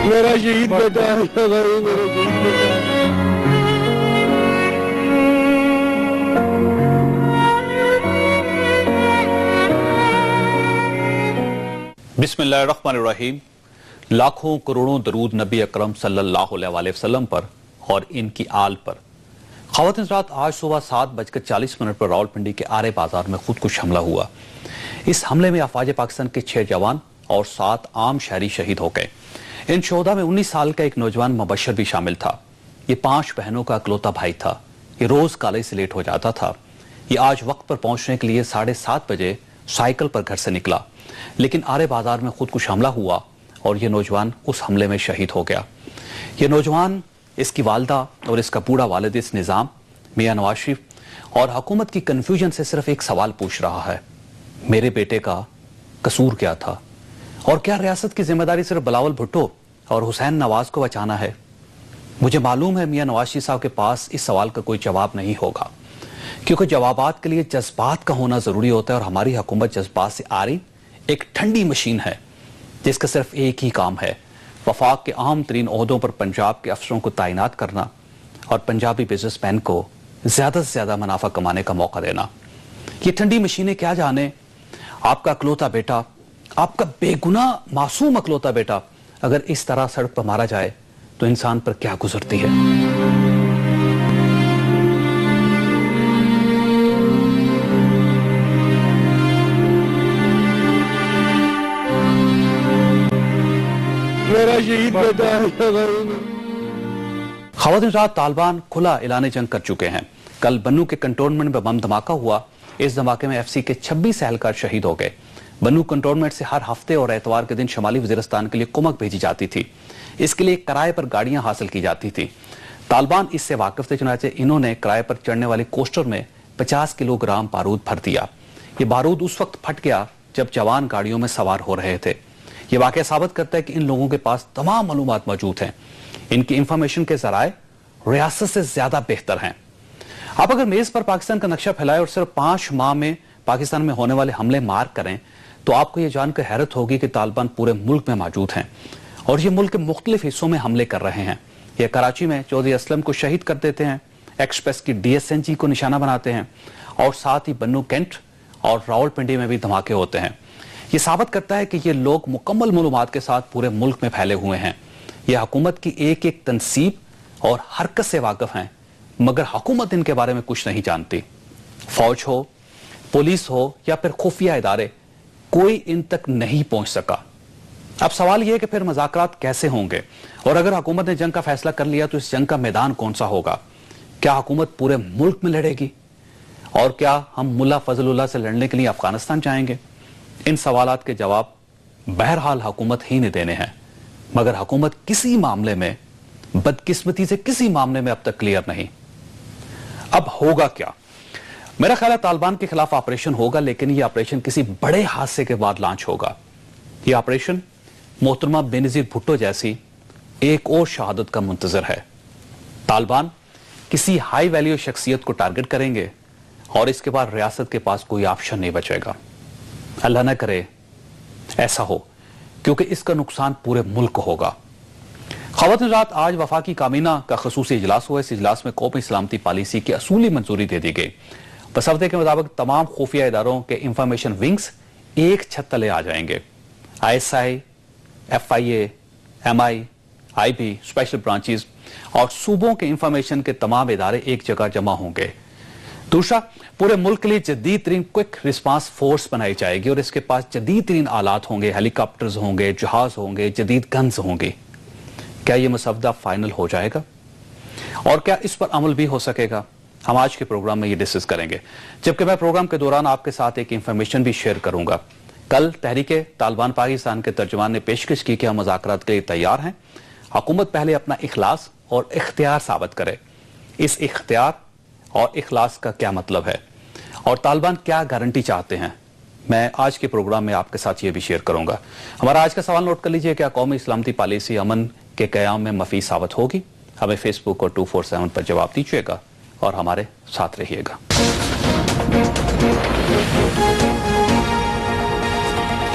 मेरा शहीद बेटा है, मेरा शहीद बेटा है। बिस्मिल्लाहिर्रहमानिर्रहीम। लाखों करोड़ों दरूद नबी अकरम सल्लल्लाहु अलैहि वसल्लम पर और इनकी आल पर। ख़वातीन रात आज सुबह 7:40 पर रावलपिंडी के आरे बाजार में खुदकुश हमला हुआ। इस हमले में अफवाज पाकिस्तान के 6 जवान और 7 आम शहरी शहीद हो गए। इन शोहदा में 19 साल का एक नौजवान मुबशर भी शामिल था। ये 5 बहनों का इकलौता भाई था। ये रोज कॉलेज से लेट हो जाता था। ये आज वक्त पर पहुंचने के लिए 7:30 बजे साइकिल पर घर से निकला, लेकिन आरे बाजार में खुदकुश हमला हुआ और ये नौजवान उस हमले में शहीद हो गया। ये नौजवान, इसकी वालदा और इसका बूढ़ा वालिद इस निज़ाम मियां नवाज शरीफ और हुकूमत की कन्फ्यूजन से सिर्फ एक सवाल पूछ रहा है, मेरे बेटे का कसूर क्या था? और क्या रियासत की जिम्मेदारी सिर्फ बिलावल भुट्टो और हुसैन नवाज को बचाना है? मुझे मालूम है मियां नवाज शरीफ साहब के पास इस सवाल का कोई जवाब नहीं होगा, क्योंकि जवाबात के लिए जज्बात का होना जरूरी होता है और हमारी हुकूमत जज्बात से आ रही एक ठंडी मशीन है जिसका सिर्फ एक ही काम है, वफाक के अहम तरीन ओहदों पर पंजाब के अफसरों को तैनात करना और पंजाबी बिजनेसमैन को ज्यादा से ज्यादा मुनाफा कमाने का मौका देना। ये ठंडी मशीनें क्या जाने आपका अकलौता बेटा, आपका बेगुनाह मासूम अकलौता बेटा अगर इस तरह सड़क पर मारा जाए तो इंसान पर क्या गुजरती है। मेरा शहीद बेटा है। ख़वातीन रात तालिबान खुला ऐलान जंग कर चुके हैं। कल बन्नू के कंटोनमेंट में बम धमाका हुआ। इस धमाके में एफसी के 26 एहलकार शहीद हो गए। बन्नू कंटोनमेंट से हर हफ्ते और एतवार के दिन शमाली वजीरिस्तान के लिए कुमक भेजी जाती थी। इसके लिए किराए पर गाड़ियां हासिल की जाती थी। तालिबान इससे वाकिफ थे, चुनाचे इन्होंने किराए पर चढ़ने वाले कोस्टर में 50 किलोग्राम बारूद भर दिया। ये बारूद उस वक्त फट गया जब जवान गाड़ियों में सवार हो रहे थे। ये वाकया साबित करता है कि इन लोगों के पास तमाम मालूमात मौजूद हैं। इनकी इंफॉर्मेशन के जराए रियासत से ज्यादा बेहतर हैं। आप अगर मेज पर पाकिस्तान का नक्शा फैलाए और सिर्फ 5 माह में पाकिस्तान में होने वाले हमले मार्क करें तो आपको यह जानकर हैरत होगी कि तालिबान पूरे मुल्क में मौजूद हैं और ये मुल्क के मुख्तलिफ हिस्सों में हमले कर रहे हैं। ये कराची में चौधरी असलम को शहीद कर देते हैं, एक्सप्रेस की DSNG को निशाना बनाते हैं और साथ ही बन्नू कैंट और रावलपिंडी में भी धमाके होते हैं। ये साबित करता है कि ये लोग मुकम्मल मालूमात के साथ पूरे मुल्क में फैले हुए हैं। ये हुकूमत की एक एक तनसीब और हरकत से वाकिफ हैं, मगर हुकूमत इनके बारे में कुछ नहीं जानती। फौज हो, पुलिस हो या फिर खुफिया इदारे, कोई इन तक नहीं पहुंच सका। अब सवाल यह है कि फिर मुज़ाकरात कैसे होंगे और अगर हुकूमत ने जंग का फैसला कर लिया तो इस जंग का मैदान कौन सा होगा? क्या हुकूमत पूरे मुल्क में लड़ेगी और क्या हम मुल्ला फजलुल्लाह से लड़ने के लिए अफगानिस्तान जाएंगे? इन सवालात के जवाब बहरहाल हुकूमत ही ने देने हैं, मगर हुकूमत किसी मामले में, बदकिस्मती से किसी मामले में अब तक क्लियर नहीं। अब होगा क्या? मेरा ख्याल है तालिबान के खिलाफ ऑपरेशन होगा, लेकिन यह ऑपरेशन किसी बड़े हादसे के बाद लॉन्च होगा। यह ऑपरेशन मोहतरमा बेनजीर भुट्टो जैसी एक और शहादत का मुंतजर है। तालिबान किसी हाई वैल्यू शख्सियत को टारगेट करेंगे और इसके बाद रियासत के पास कोई ऑप्शन नहीं बचेगा। अल्लाह न करे ऐसा हो, क्योंकि इसका नुकसान पूरे मुल्क को होगा। ख़वातीन रात आज वफाकी कामीना का खसूसी इजलास हुआ। इस इजलास में कौमी सलामती पॉलिसी की असूली मंजूरी दे दी गई। मसवदे के मुताबिक तमाम खुफिया इदारों के इंफॉर्मेशन विंग्स एक छत तले आ जाएंगे। ISI, FIA, MI, IB, special branches और सूबों के इंफॉर्मेशन के तमाम इदारे एक जगह जमा होंगे। दूसरा, पूरे मुल्क के लिए जदीद तरीन क्विक रिस्पांस फोर्स बनाई जाएगी और इसके पास जदीद तरीन आलात होंगे, हेलीकॉप्टर्स होंगे, जहाज होंगे, जदीद गन्स होंगे। क्या यह मसवदा फाइनल हो जाएगा और क्या इस पर अमल भी हो सकेगा? हम आज के प्रोग्राम में ये डिस्कस करेंगे, जबकि मैं प्रोग्राम के दौरान आपके साथ एक इंफॉर्मेशन भी शेयर करूंगा। कल तहरीके तालिबान पाकिस्तान के तर्जुमान ने पेशकश की कि हम मुज़ाकरात के लिए तैयार हैं। हुकूमत पहले अपना इखलास और इख्तियार साबित करे। इस इख्तियार और इखलास का क्या मतलब है और तालिबान क्या गारंटी चाहते हैं, मैं आज के प्रोग्राम में आपके साथ ये भी शेयर करूंगा। हमारा आज का सवाल नोट कर लीजिए, क्या कौमी इस्लामती पॉलिसी अमन के क़याम में मफीद साबित होगी? हमें फेसबुक और 247 पर जवाब दीजिएगा और हमारे साथ रहिएगा।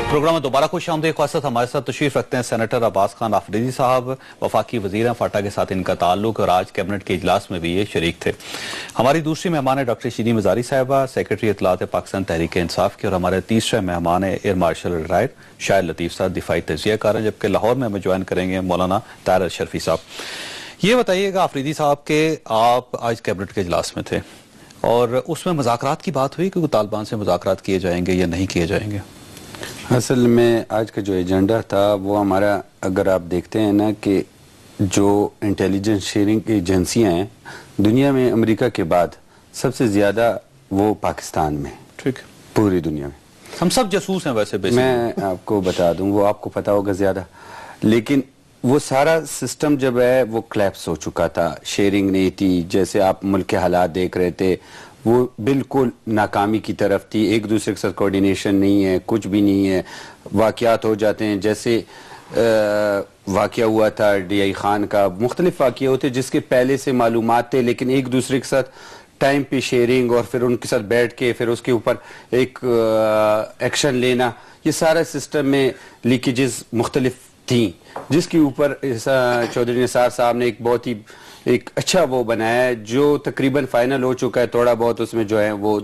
प्रोग्राम में दोबारा खुश आमदीद। ख़ासत हमारे साथ तशरीफ रखते हैं सेनेटर अब्बास खान आफरीदी साहब, वफाकी वज़ीर हैं, फाटा के साथ इनका ताल्लुक और आज कैबिनेट के इजलास में भी ये शरीक थे। हमारी दूसरी मेहमान है डॉक्टर शीनी मज़ारी साहिबा, सेक्रेटरी इत्तलात पाकिस्तान तहरीक इंसाफ की, और हमारे तीसरे मेहमान है एयर मार्शल रिटायर्ड शाहिद लतीफ़ साहब, दिफाई तज़कियाकार हैं, जबकि लाहौर में हमें ज्वाइन करेंगे मौलाना ताहिर अशरफी साहब। ये बताइएगा आफरीदी साहब के आप आज कैबिनेट के इजलास में थे और उसमें मुज़ाकरात की बात हुई कि तालिबान से मुज़ाकरात किए जाएंगे या नहीं किए जाएंगे? असल में आज का जो एजेंडा था वो हमारा, अगर आप देखते हैं ना कि जो इंटेलिजेंस शेयरिंग की एजेंसियां हैं दुनिया में अमेरिका के बाद सबसे ज्यादा वो पाकिस्तान में, ठीक, पूरी दुनिया में। हम सब जासूस हैं वैसे बेसिकली। मैं आपको बता दूं, वो आपको पता होगा ज्यादा, लेकिन वो सारा सिस्टम जब है वो क्लैप्स हो चुका था, शेयरिंग नहीं थी। जैसे आप मुल्क के हालात देख रहे थे वो बिल्कुल नाकामी की तरफ थी, एक दूसरे के साथ कोऑर्डिनेशन नहीं है, कुछ भी नहीं है। वाकयात हो जाते हैं, जैसे वाकया हुआ था DI खान का, मुख्तलिफ वाकया होते जिसके पहले से मालूमात थे, लेकिन एक दूसरे के साथ टाइम पे शेयरिंग और फिर उनके साथ बैठ के फिर उसके ऊपर एक एक्शन लेना, ये सारा सिस्टम में लीकेजेस मुख्तलिफ थी, जिसके ऊपर चौधरी निसार साहब ने एक बहुत ही एक अच्छा वो बनाया है जो तकरीबन फाइनल हो चुका है। थोड़ा बहुत उसमें जो है वो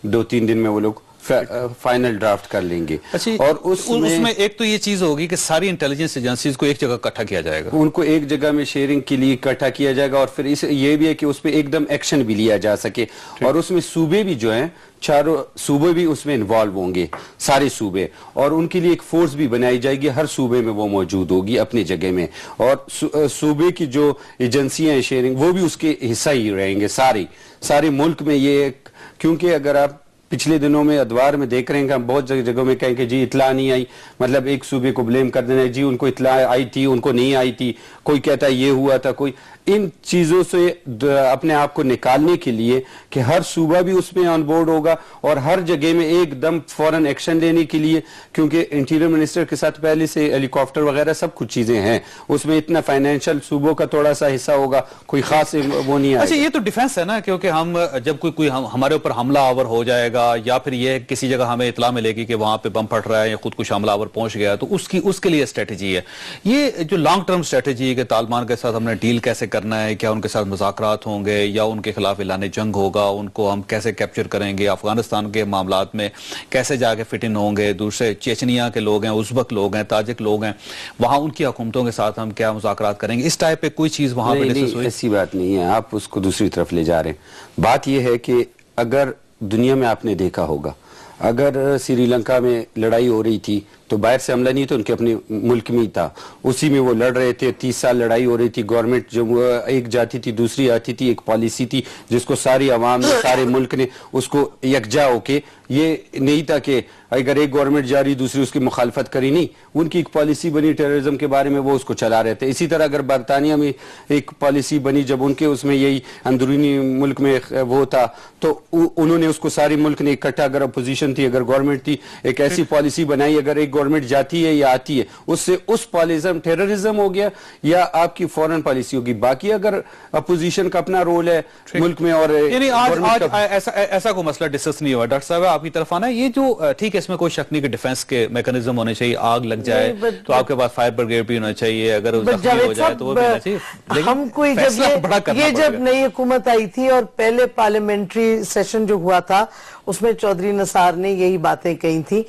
2-3 दिन में वो लोग फाइनल ड्राफ्ट कर लेंगे। और उसमें एक तो ये चीज होगी कि सारी इंटेलिजेंस एजेंसीज को एक जगह इकट्ठा किया जाएगा, उनको एक जगह में शेयरिंग के लिए इकट्ठा किया जाएगा, और फिर इस ये भी है कि उस पर एकदम एक्शन भी लिया जा सके। और उसमें सूबे भी जो हैं, चारों सूबे भी उसमें इन्वॉल्व होंगे, सारे सूबे, और उनके लिए एक फोर्स भी बनाई जाएगी, हर सूबे में वो मौजूद होगी अपनी जगह में, और सूबे की जो एजेंसियां हैं शेयरिंग वो भी उसके हिस्सा ही रहेंगे सारे मुल्क में। ये क्योंकि अगर आप पिछले दिनों में अदवार में देख रहे हैं कि हम बहुत जगहों में कहें कि जी इतला नहीं आई, मतलब एक सूबे को ब्लेम कर देना, जी उनको इतला आई थी, उनको नहीं आई थी, कोई कहता है ये हुआ था, कोई इन चीजों से अपने आप को निकालने के लिए कि हर सूबा भी उसमें ऑन बोर्ड होगा और हर जगह में एकदम फौरन एक्शन लेने के लिए, क्योंकि इंटीरियर मिनिस्टर के साथ पहले से हेलीकॉप्टर वगैरह सब कुछ चीजें हैं, उसमें इतना फाइनेंशियल सूबों का थोड़ा सा हिस्सा होगा, कोई खास वो नहीं है। अच्छा, ये तो डिफेंस है ना, क्योंकि हम जब कोई हमारे ऊपर हमला आवर हो जाएगा या फिर ये किसी जगह हमें इतला मिलेगी कि वहां पे बम फट रहा है या खुद कुछ हमलावर पहुंच गया, तो उसके लिए स्ट्रेटेजी है। ये जो लॉन्ग टर्म स्ट्रेटेजी है कि तालिबान के साथ हमने डील कैसे करना है, क्या उनके साथ मुज़ाकरात होंगे या उनके खिलाफ ऐलान जंग होगा, उनको हम कैसे कैप्चर करेंगे, अफगानिस्तान के मामलात में कैसे जाके फिट इन होंगे, दूसरे चेचनिया के लोग हैं, उज़्बक लोग हैं, ताजिक लोग हैं, वहां उनकी हुकूमतों के साथ हम क्या मुज़ाकरात करेंगे, इस टाइप पे कोई चीज वहां पे डिस्कस हुई? ऐसी बात नहीं है, आप उसको दूसरी तरफ ले जा रहे हैं। बात यह है कि अगर दुनिया में आपने देखा होगा, अगर श्रीलंका में लड़ाई हो रही थी तो बाहर से हमला नहीं था, उनके अपने मुल्क में ही था, उसी में वो लड़ रहे थे। 30 साल लड़ाई हो रही थी, गवर्नमेंट जब एक जाती थी दूसरी आती थी, एक पॉलिसी थी जिसको सारी अवाम ने, सारे मुल्क ने उसको यकजा होके, ये नहीं था कि अगर एक गवर्नमेंट जा रही दूसरी उसकी मुखालफत करी, नहीं, उनकी एक पॉलिसी बनी टेररिज्म के बारे में, वो उसको चला रहे थे। इसी तरह अगर बरतानिया में एक पॉलिसी बनी जब उनके उसमें यही अंदरूनी मुल्क में वो था, तो उन्होंने उसको सारी मुल्क ने इकट्ठा, अगर अपोजिशन थी, अगर गवर्नमेंट थी, एक ऐसी पॉलिसी बनाई, अगर एक गवर्नमेंट जाती है या आती है उससे उस पॉलिज्म टेररिज्म हो गया या आपकी फॉरेन पॉलिसी होगी। बाकी अगर अपोजिशन का अपना रोल है मुल्क में, और यानी आज ऐसा कोई मसला डिस्कस नहीं हुआ। डॉक्टर साहब आपकी तरफ आना, ये जो ठीक है इसमें कोई शक नहीं कि डिफेंस के मैकेनिज्म होने चाहिए, आग लग जाए तो आपके पास फायर ब्रिगेड भी होना चाहिए, अगर जख्मी हो जाए तो वो भी होना चाहिए। हम कोई जब नई हुकूमत आई थी और पहले पार्लियामेंट्री सेशन जो हुआ था उसमें चौधरी निसार ने यही बातें कही थी।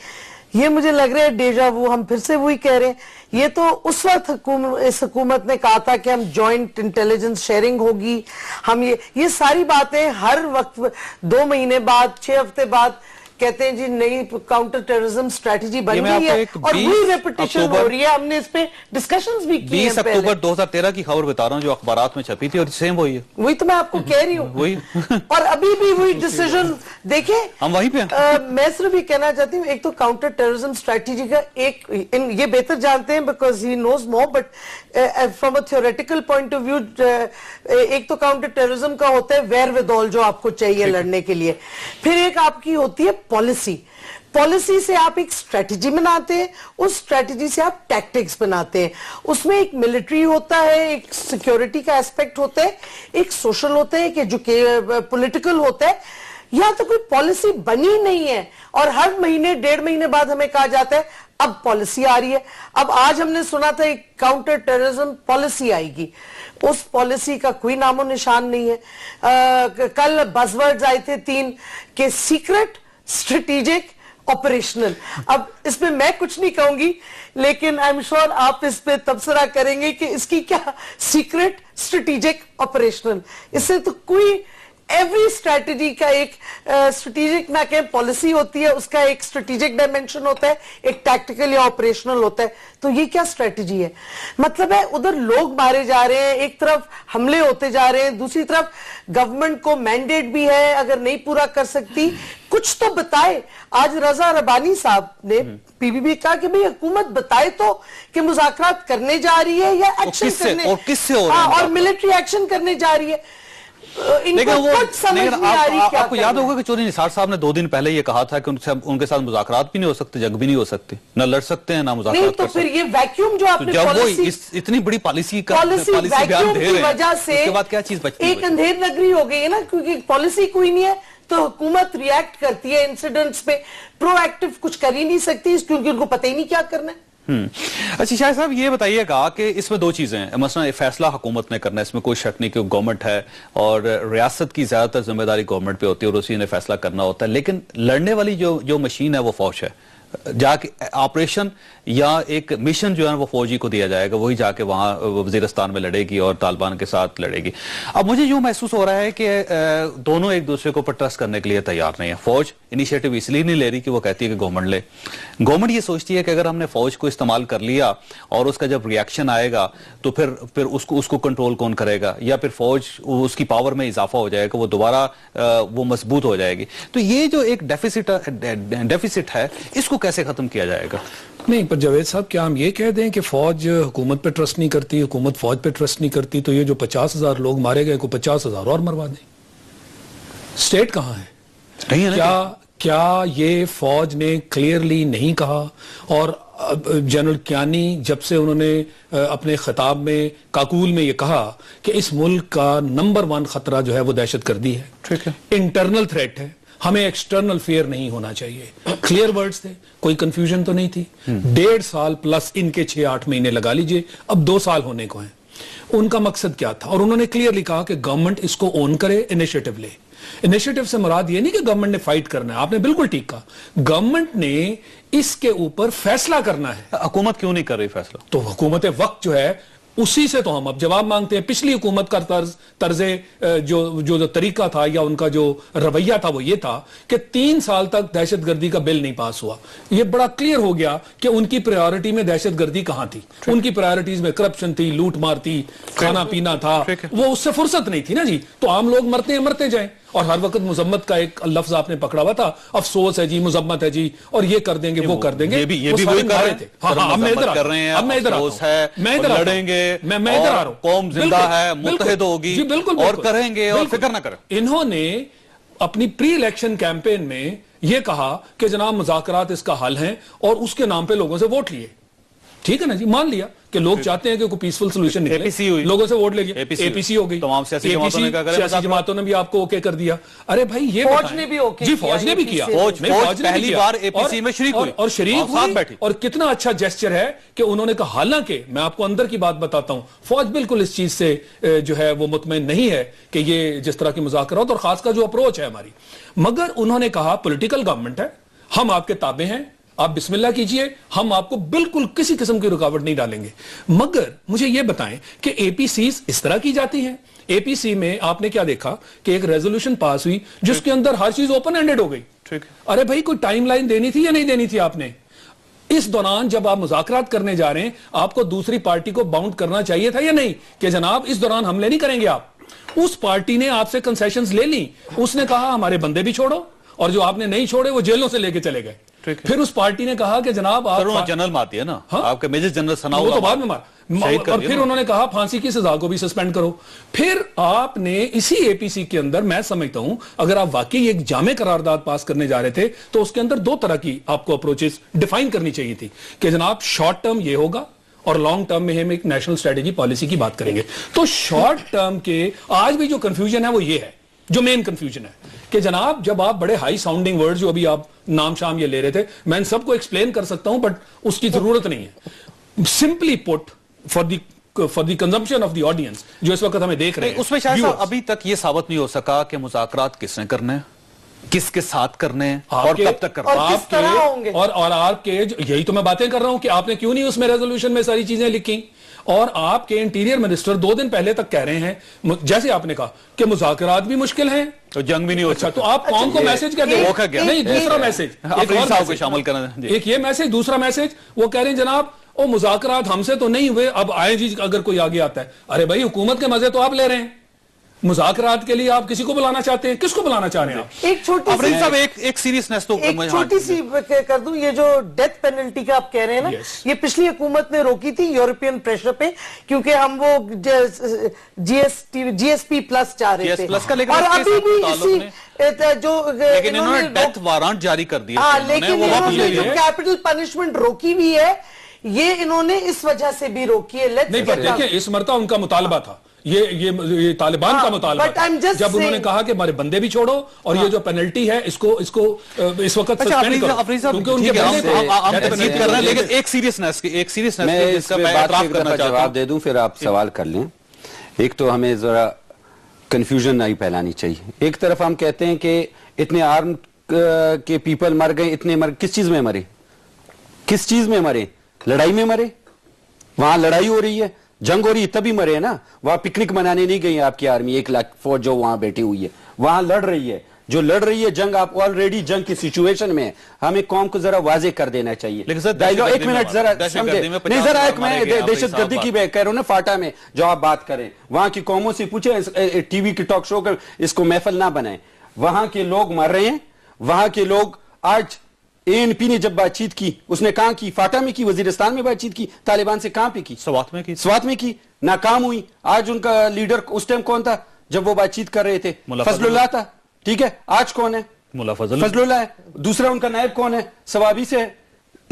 ये मुझे लग रहा है डेजा वो हम फिर से वही कह रहे हैं। ये तो उस वक्त इस हुकूमत ने कहा था कि हम जॉइंट इंटेलिजेंस शेयरिंग होगी, हम ये सारी बातें हर वक्त 2 महीने बाद 6 हफ्ते बाद कहते हैं जी नई काउंटर टेररिज्म स्ट्रेटजी बन गई है, और वही रेपिटेशन हो रही है। हमने इस पे डिस्कशंस भी किए हैं। 20 अक्टूबर 2013 की खबर बता रहा हूँ जो अखबारात में छपी थी, और सेम वही है। वही तो मैं आपको कह रही हूँ वही और अभी भी वही डिसीजन देखे हम वहीं पे मैं सिर्फ ये कहना चाहती हूँ, एक तो काउंटर टेररिज्म स्ट्रेटेजी का ये बेहतर जानते हैं because he knows more, but from a theoretical point of view एक तो काउंटर टेररिज्म का होता है वेयर विदॉल जो आपको चाहिए लड़ने के लिए, फिर एक आपकी होती है पॉलिसी से आप एक स्ट्रेटजी बनाते हैं, उस स्ट्रेटजी से आप टैक्टिक्स बनाते हैं। उसमें एक मिलिट्री होता है, एक सिक्योरिटी का एस्पेक्ट होता है, एक सोशल होता है, एक पॉलिटिकल होता है। यहाँ तो कोई पॉलिसी बनी नहीं है और हर महीने 1.5 महीने बाद हमें कहा जाता है अब पॉलिसी आ रही है। अब आज हमने सुना था एक काउंटर टेररिज्म पॉलिसी आएगी, उस पॉलिसी का कोई नामो निशान नहीं है। कल बज़वर्ड्स आए थे 3 के सीक्रेट, स्ट्रेटेजिक, ऑपरेशनल। अब इसमें मैं कुछ नहीं कहूंगी, लेकिन आई एम श्योर आप इस पे तबसरा करेंगे कि इसकी क्या सीक्रेट, स्ट्रेटेजिक, ऑपरेशनल, इससे तो कोई एवरी स्ट्रैटेजी का एक स्ट्रेटेजिक ना कहें पॉलिसी होती है, उसका एक स्ट्रेटेजिक डायमेंशन होता है, एक टैक्टिकल या ऑपरेशनल होता है। तो ये क्या स्ट्रैटेजी है? मतलब है उधर लोग मारे जा रहे हैं, एक तरफ हमले होते जा रहे हैं, दूसरी तरफ गवर्नमेंट को मैंडेट भी है, अगर नहीं पूरा कर सकती कुछ तो बताए। आज रजा रबानी साहब ने पीबीबी कहा कि भाई हुकूमत बताए तो कि मुज़ाकरात करने जा रही है या एक्शन करने, और किससे हो रहा है, और मिलिट्री एक्शन करने जा रही है। लेकिन आपको याद होगा कि चौधरी निसार साहब ने 2 दिन पहले ये कहा था कि उनके साथ मुज़ाकरात भी नहीं हो सकते, जंग भी नहीं हो सकती, ना लड़ सकते हैं ना मुज़ाकरात कर सकते। तो फिर ये वैक्यूम जो आपने जब वो इतनी बड़ी पॉलिसी बयान दे रहे हैं, उसके बाद क्या चीज बचती है? एक अंधेर नगरी हो गई है ना, क्योंकि पॉलिसी कोई नहीं है तो हुकूमत रिएक्ट करती है इंसिडेंट्स पे, प्रोएक्टिव कुछ कर ही नहीं सकती क्योंकि उनको पता ही नहीं क्या करना है। अच्छा शाह साहब, ये बताइएगा कि इसमें 2 चीजें हैं। मसलन फैसला हुकूमत ने करना है, इसमें कोई शक नहीं कि गवर्नमेंट है और रियासत की ज्यादातर जिम्मेदारी गवर्नमेंट पे होती है और उसी ने फैसला करना होता है, लेकिन लड़ने वाली जो मशीन है वो फौज है। जाके ऑपरेशन या एक मिशन जो है वो फौजी को दिया जाएगा, वही जाके वहां वजीरिस्तान में लड़ेगी और तालिबान के साथ लड़ेगी। अब मुझे यूं महसूस हो रहा है कि दोनों एक दूसरे को ट्रस्ट करने के लिए तैयार नहीं है। फौज इनिशिएटिव इसलिए नहीं ले रही कि वो कहती है कि गवर्नमेंट ले, गवर्नमेंट ये सोचती है कि अगर हमने फौज को इस्तेमाल कर लिया और उसका जब रिएक्शन आएगा तो फिर उसको कंट्रोल कौन करेगा, या फिर फौज उसकी पावर में इजाफा हो जाएगा, वो दोबारा वो मजबूत हो जाएगी। तो ये जो एक डेफिसिट है इसको कैसे खत्म किया जाएगा? नहीं, पर जावेद साहब, क्या हम ये कह दें कि फौज हुकूमत पे ट्रस्ट नहीं करती, हुकूमत फौज पे ट्रस्ट नहीं करती, तो ये जो 50,000 लोग मारे गए को 50,000 और मरवा दें? स्टेट कहां है? नहीं है क्या ये फौज ने क्लियरली नहीं कहा? और जनरल कियानी जब से उन्होंने अपने खिताब में काकूल में ये कहा कि इस मुल्क का नंबर 1 खतरा जो है वो दहशतगर्दी है, ठीक है, इंटरनल थ्रेट है, हमें एक्सटर्नल फेयर नहीं होना चाहिए। क्लियर वर्ड्स थे, कोई कंफ्यूजन तो नहीं थी। 1.5 साल प्लस इनके 6-8 महीने लगा लीजिए, अब 2 साल होने को हैं। उनका मकसद क्या था? और उन्होंने क्लियरली कहा कि गवर्नमेंट इसको ओन करे, इनिशिएटिव ले। इनिशिएटिव से मुराद ये नहीं कि गवर्नमेंट ने फाइट करना है, आपने बिल्कुल ठीक कहा, गवर्नमेंट ने इसके ऊपर फैसला करना है। हुकूमत क्यों नहीं कर रही फैसला? तो हुकूमत वक्त जो है उसी से तो हम अब जवाब मांगते हैं। पिछली हुकूमत का तर्जे जो तरीका था या उनका जो रवैया था वो ये था कि 3 साल तक दहशतगर्दी का बिल नहीं पास हुआ। ये बड़ा क्लियर हो गया कि उनकी प्रायोरिटी में दहशतगर्दी कहां थी। उनकी प्रायोरिटीज में करप्शन थी, लूट मार थी, खाना पीना था, वो उससे फुर्सत नहीं थी ना जी। तो आम लोग मरते जाए और हर वक्त मुजम्मत का एक लफ्ज आपने पकड़ा हुआ था, अफसोस है जी, मुजम्मत है जी, और ये कर देंगे वो कर देंगे। ये भी वही कर रहे थे। हाँ, मैं इधर कर रहे हैं, मैं इधर लड़ेंगे, मैं इधर आ रहा हूं, कौम जिंदा है, मुत्तहिद होगी और करेंगे और फिक्र ना करें। इन्होंने अपनी प्री इलेक्शन कैंपेन में यह कहा कि जनाब मुज़ाकरात इसका हल है और उसके नाम पे लोगों से वोट लिए। ठीक है ना जी, मान लिया कि लोग चाहते हैं कि कोई पीसफुल सोल्यूशन निकले, लोगों से वोट लेंगे, एपीसी हो गई, तमाम सियासी जमातों ने भी आपको ओके कर दिया। अरे भाई ये फौज ने भी ओके जी, फौज ने भी किया, फौज पहली बार एपीसी में शरीक हुई और शरीक हुई, और कितना अच्छा जेस्चर है कि उन्होंने कहा। हालांकि मैं आपको अंदर की बात बताता हूं, फौज बिल्कुल इस चीज से जो है वो मुतमईन नहीं है कि ये जिस तरह की मुज़ाकरात और खासकर जो अप्रोच है हमारी, मगर उन्होंने कहा पॉलिटिकल गवर्नमेंट है, हम आपके ताबे हैं, आप बिस्मिल्लाह कीजिए, हम आपको बिल्कुल किसी किस्म की रुकावट नहीं डालेंगे। मगर मुझे यह बताएं कि एपीसी इस तरह की जाती हैं। एपीसी में आपने क्या देखा कि एक रेजोल्यूशन पास हुई जिसके अंदर हर चीज ओपन एंडेड हो गई। ठीक। अरे भाई, कोई टाइमलाइन देनी थी या नहीं देनी थी आपने? इस दौरान जब आप मुज़ाकरात करने जा रहे हैं, आपको दूसरी पार्टी को बाउंड करना चाहिए था या नहीं कि जनाब इस दौरान हमले नहीं करेंगे आप। उस पार्टी ने आपसे कंसेशंस ले ली, उसने कहा हमारे बंदे भी छोड़ो, और जो आपने नहीं छोड़े वो जेलों से लेके चले गए। फिर उस पार्टी ने कहा कि जनाब आप जनरल मारती है ना, हाँ? आपके मेजर जनरल सनाउल्लाह वो तो बाद में मार, और फिर उन्होंने कहा फांसी की सजा को भी सस्पेंड करो। फिर आपने इसी एपीसी के अंदर, मैं समझता हूं अगर आप वाकई एक जामे करारदाद पास करने जा रहे थे तो उसके अंदर 2 तरह की आपको अप्रोचेस डिफाइन करनी चाहिए थी कि जनाब शॉर्ट टर्म ये होगा और लॉन्ग टर्म में हम एक नेशनल स्ट्रेटेजी पॉलिसी की बात करेंगे। तो शॉर्ट टर्म के आज भी जो कंफ्यूजन है वो ये है जो मेन कंफ्यूजन है कि जनाब जब आप बड़े हाई साउंडिंग वर्ड जो अभी आप नाम शाम ये ले रहे थे, मैं इन सबको एक्सप्लेन कर सकता हूं, बट उसकी जरूरत नहीं है। Simply put for the consumption of the audience जो इस वक्त हमें देख रहे हैं, उसमें शायद अभी तक ये साबित नहीं हो सका कि मुज़ाकरात किसने करने हैं, किसके साथ करने हैं और कब तक करने और किस तरह होंगे। और आपके यही तो मैं बातें कर रहा हूं कि आपने क्यों नहीं उसमें रेजोल्यूशन में सारी चीजें लिखी, और आपके इंटीरियर मिनिस्टर 2 दिन पहले तक कह रहे हैं, जैसे आपने कहा कि मुज़ाकरात भी मुश्किल हैं तो जंग भी नहीं हो अच्छा, तो आप कौन को मैसेज क्या दे रहे हैं? नहीं, दूसरा मैसेज को शामिल करना, एक ये मैसेज, दूसरा मैसेज वो कह रहे हैं जनाब ओ मुज़ाकरात हमसे तो नहीं हुए, अब आए जी अगर कोई आगे आता है। अरे भाई हुकूमत के मजे तो आप ले रहे हैं, मुज़ाकरात के लिए आप किसी को बुलाना चाहते हैं, किसको बुलाना चाह रहे हैं आप? एक छोटी सी साहब एक सीरियसनेस तो एक छोटी सी कर दूं, ये जो डेथ पेनल्टी का आप कह रहे हैं ना, ये पिछली हुकूमत ने रोकी थी यूरोपियन प्रेशर पे, क्योंकि हम वो जीएसपी प्लस चाह रहे थे, और अभी भी इसी लेकिन इन्होंने डेथ वारंट जारी कर दिया। हाँ, लेकिन इन्होंने जो कैपिटल पनिशमेंट रोकी हुई है, ये इन्होंने इस वजह से भी रोकी है। नहीं, पर देखिए इस मरता उनका मुतालबा था, ये तालिबान का मुतालबा था, जब उन्होंने कहा कि हमारे बंदे भी छोड़ो और ये जो पेनल्टी है इसको इस वक्त सस्पेंड करो, क्योंकि उनके बंदे कर रहे हैं। लेकिन एक सीरियसनेस मैं इस बात का जवाब दे दूं, फिर आप सवाल कर लें। एक तो हमें जरा कंफ्यूजन नहीं फैलानी चाहिए। एक तरफ हम कहते हैं कि इतने आर्म के पीपल मर गए, इतने मर, किस चीज में मरे, किस चीज में मरे? लड़ाई में मरे, वहां लड़ाई हो रही है, जंग हो रही है, तभी मरे ना। वहां पिकनिक मनाने नहीं गई आपकी आर्मी, 1 लाख फौज जो वहां बैठी हुई है, वहां लड़ रही है, जो लड़ रही है जंग, आप ऑलरेडी जंग की सिचुएशन में। हमें कौम को जरा वाजे कर देना चाहिए। लेकिन सर एक मिनट जरा समझे, नहीं जरा एक मैं दहशतगर्दी की कह रहा हूं ना, फाटा में जो आप बात करें, वहां की कौमों से पूछे, टीवी की टॉक शो कर इसको महफिल ना बनाए। वहां के लोग मर रहे हैं, वहां के लोग। आज एएनपी ने जब बातचीत की, उसने कहां की? फाटा में की, वजीरिस्तान में बातचीत की, तालिबान से कहां पे की? स्वात में की, स्वात में की, नाकाम हुई। आज उनका लीडर उस टाइम कौन था जब वो बातचीत कर रहे थे? फजलुल्लाह था, ठीक है। आज कौन है? मुल्ला फजलुल्लाह है। दूसरा उनका नायब कौन है? सवाबी से है,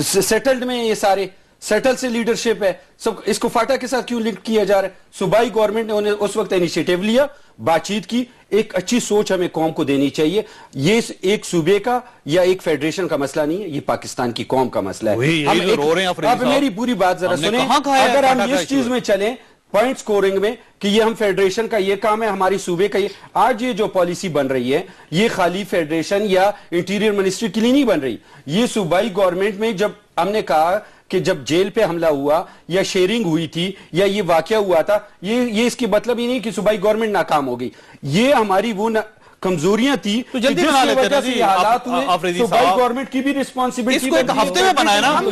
सेटल्ड में ये सारे सेटल से लीडरशिप है सब। इसको फाटा के साथ क्यों लिंक किया जा रहा है? सूबाई गवर्नमेंट ने उन्हें उस वक्त इनिशिएटिव लिया, बातचीत की। एक अच्छी सोच हमें कौम को देनी चाहिए। ये एक सूबे का या एक फेडरेशन का मसला नहीं है, ये पाकिस्तान की कौम का मसला है। अब मेरी पूरी बात जरा सुने, अगर हम इस चीज में चलें पॉइंट स्कोरिंग में कि ये हम फेडरेशन का ये काम है, हमारी सूबे का ये, आज ये जो पॉलिसी बन रही है ये खाली फेडरेशन या इंटीरियर मिनिस्ट्री के लिए नहीं बन रही। ये सूबाई गवर्नमेंट में जब हमने कहा कि जब जेल पे हमला हुआ या शेयरिंग हुई थी या ये वाकया हुआ था, ये इसकी मतलब ही नहीं कि सूबाई गवर्नमेंट नाकाम हो गई। ये हमारी वो कमजोरियां थी, तो जल्दी बना लेते हैं जी। हालात हुए, सूबाई गवर्नमेंट की भी रिस्पॉन्सिबिलिटी। इसको एक हफ्ते में बनाया ना, हम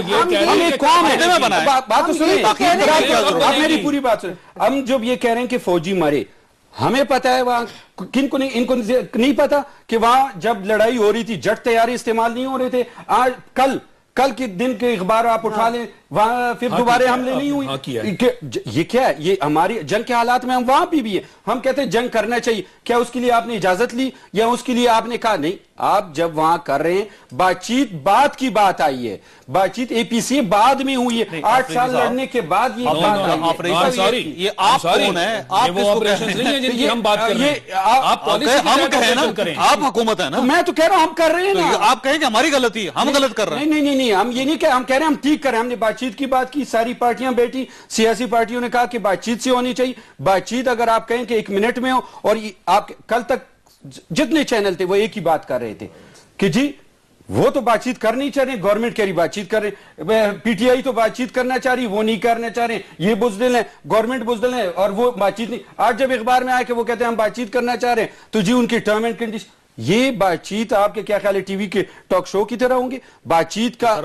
एक कौम है। बात तो सुनिए, अब मेरी पूरी बात सुनिए। हम जब ये कह रहे हैं कि फौजी मरे, हमें पता है वहां किनको नहीं, इनको नहीं पता कि वहां जब लड़ाई हो रही थी जेट तैयारी इस्तेमाल नहीं हो रहे थे। आज कल के दिन के अखबार आप उठा लें, वहां फिर दोबारा हमले नहीं हुई। ये क्या है? ये हमारी जंग के हालात में हम वहां भी है। हम कहते हैं जंग करना चाहिए, क्या उसके लिए आपने इजाजत ली या उसके लिए आपने कहा नहीं? आप जब वहां कर रहे हैं बातचीत, बात की बात आई है, बातचीत एपीसी बाद में हुई है, 8 साल लड़ने के बाद ये बात आई है। ये आप कौन है? आप वो ऑपरेशन नहीं है जिनकी हम बात कर रहे हैं। आप पॉलिसी हम कहें ना, आप हुकूमत है ना, मैं तो कह रहा हूं हम कर रहे हैं ना। आप कहें कि हमारी गलती है, हम गलत कर रहे हैं। नहीं, हम ये नहीं कह, हम कह रहे हैं हम ठीक कर रहे हैं। हमने बातचीत की बात की, सारी पार्टियां बैठी, सियासी पार्टियों ने कहा कि बातचीत से होनी चाहिए। बातचीत अगर आप कहें कि 1 मिनट में हो, और आप कल तक जितने चैनल थे वो एक ही बात कर रहे थे कि जी वो तो बातचीत करनी चाह रहे, गवर्नमेंट कह रही बातचीत कर रहे, पीटीआई तो बातचीत करना चाह रही, वो नहीं करना चाह रहे, ये बुजदिल है, गवर्नमेंट बुजदिल है और वो बातचीत नहीं। आज जब अखबार में आया कि वो कहते हैं हम बातचीत करना चाह रहे हैं, तो जी उनकी टर्म एंड कंडीशन, ये बातचीत आपके क्या ख्याल है टीवी के टॉक शो की तरह होंगे? बातचीत का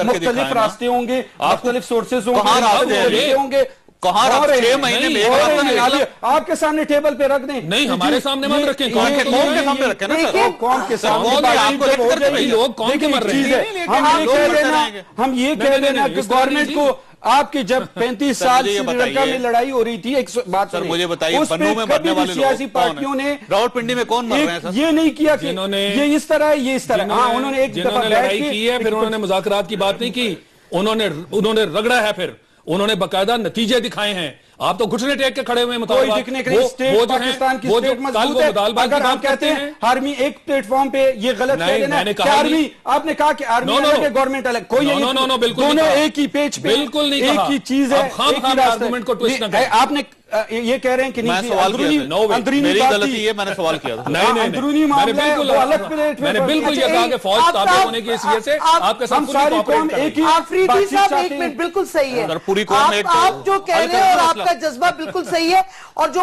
मुख्तलिफ रास्ते होंगे, मुख्तलिफ सोर्सेज होंगे। कहां 6 महीने में आपके सामने टेबल पे रख दें? नहीं, हमारे सामने मत रखें, कौन के सामने रखें ना सर, कौन के सामने? लोग कौन के मर रहे हैं? हम ये कह देना कि गवर्नमेंट को आपके जब 35 साल श्रीलंका में लड़ाई हो रही थी, एक बात सर मुझे बताइए, बन्नू में मरने वाले सियासी पार्टियों ने रावलपिंडी में कौन मर रहे हैं सर? ये नहीं किया कि ये इस तरह है, ये इस तरह। हाँ, उन्होंने एक दफा लड़ाई की है, फिर उन्होंने मुज़ाकरात की बात नहीं की, उन्होंने रगड़ा है, फिर उन्होंने बाकायदा नतीजे दिखाए हैं। आप तो घुटने टेक के खड़े हुए हैं। कोई दिखने के लिए स्टेट पाकिस्तान की स्टेट मजबूत है। अगर आप कहते हैं आर्मी एक प्लेटफॉर्म पे, ये गलत कह रहे हैं कि आर्मी, आपने कहा कि आर्मी अलग है, गवर्नमेंट अलग, कोई दोनों एक ही पेज पे, बिल्कुल नहीं, एक ही चीज है, आर्गुमेंट को ट्विस्ट न करें। आपने ये कह रहे हैं कि नहीं, अंदरूनी मेरी गलती है, मैंने सवाल किया था। नहीं, अंदरूनी मामला है, वो अलग प्लेट, मैंने बिल्कुल ये कहा कि फौज ताबे होने की हैसियत से आपके साथ सारी कौम एक ही। आफरीदी साहब एक मिनट, बिल्कुल सही है, पूरी कौम एक, आप जो कह रहे हैं और आपका जज्बा बिल्कुल सही है। और जो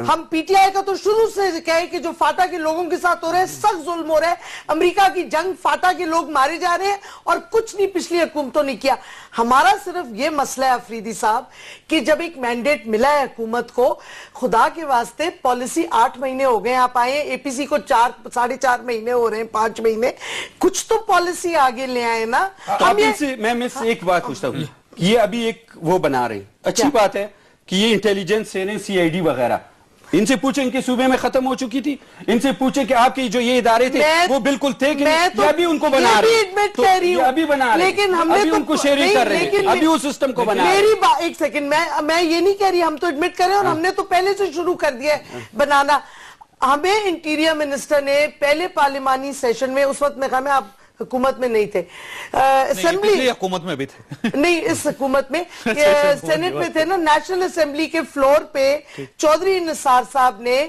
हम पीटीआई का तो शुरू से कहे कि जो फाटा के लोगों के साथ हो रहे हैं सख्त जुल्म हो रहा है, अमेरिका की जंग, फाटा के लोग मारे जा रहे हैं और कुछ नहीं पिछली हुकूमतों ने किया। हमारा सिर्फ ये मसला है अफरीदी साहब कि जब एक मैंडेट मिला है हुकूमत को, खुदा के वास्ते पॉलिसी 8 महीने हो गए, आप आए, एपीसी को 4-4.5 महीने हो रहे हैं, 5 महीने, कुछ तो पॉलिसी आगे ले आए ना। मैं एक बात पूछता हूँ, ये अभी एक वो बना रही, अच्छी बात है कि ये इंटेलिजेंस सेने, सीआईडी वगैरह, इनसे पूछे इनके सूबे में खत्म हो चुकी थी, इनसे पूछे कि आपके जो ये इदारे थे वो बिल्कुल थे कि तो अभी उनको बना रहे हैं, अभी बना रहे, लेकिन हमने अभी उनको शेयरिंग कर रहे हैं, अभी उस सिस्टम को बना रहे हैं। एक सेकंड, मैं ये नहीं कह रही, हम तो एडमिट कर रहे हैं और हमने तो पहले से शुरू कर दिया है बनाना। हमें इंटीरियर मिनिस्टर ने पहले पार्लिमानी सेशन में, उस वक्त में कहा, मैं आप हुकूमत में नहीं थे, असेंबली हुकूमत में भी थे नहीं, इस हुकूमत में सेनेट में थे ना, नेशनल असेंबली के फ्लोर पे चौधरी निसार साहब ने